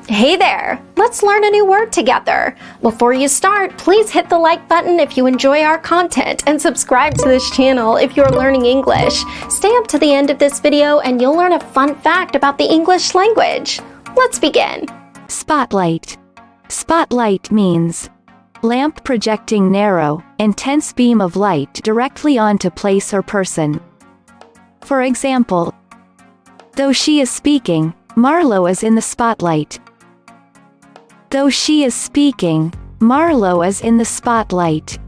Hey there! Let's learn a new word together. Before you start, please hit the like button if you enjoy our content and subscribe to this channel if you're learning English. Stay up to the end of this video and you'll learn a fun fact about the English language. Let's begin. Spotlight. Spotlight means lamp projecting narrow, intense beam of light directly onto place or person. For example, though she is speaking, Marlo is in the spotlight. Though she is speaking, Marlo is in the spotlight.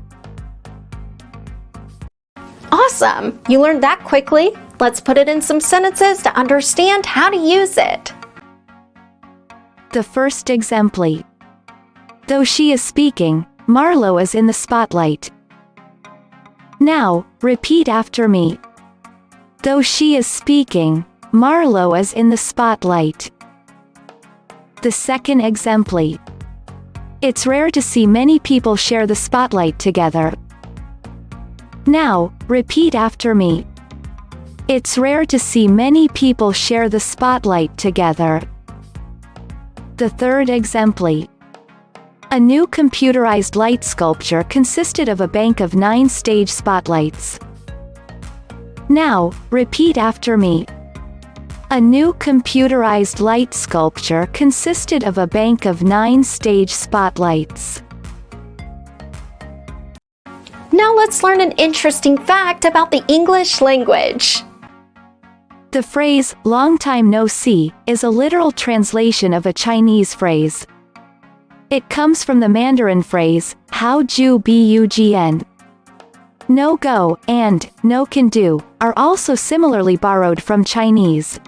Awesome! You learned that quickly. Let's put it in some sentences to understand how to use it. The first exemplar. Though she is speaking, Marlo is in the spotlight. Now, repeat after me. Though she is speaking, Marlo is in the spotlight. The second exemplar. It's rare to see many people share the spotlight together. Now, repeat after me. It's rare to see many people share the spotlight together. The third exemplar. A new computerized light sculpture consisted of a bank of 9 stage spotlights. Now, repeat after me. A new computerized light sculpture consisted of a bank of 9 stage spotlights. Now let's learn an interesting fact about the English language. The phrase, long time no see, is a literal translation of a Chinese phrase. It comes from the Mandarin phrase, how ju bugn. No go, and, no can do, are also similarly borrowed from Chinese.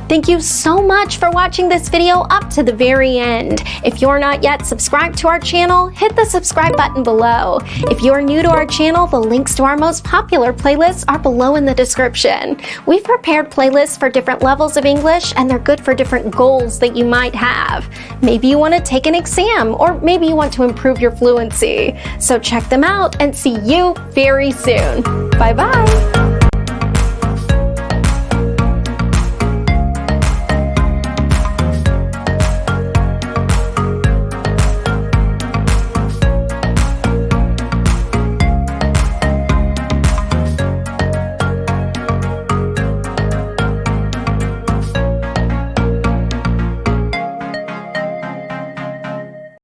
Thank you so much for watching this video up to the very end. If you're not yet subscribed to our channel, hit the subscribe button below. If you're new to our channel, the links to our most popular playlists are below in the description. We've prepared playlists for different levels of English, and they're good for different goals that you might have. Maybe you want to take an exam, or maybe you want to improve your fluency. So check them out and see you very soon. Bye-bye.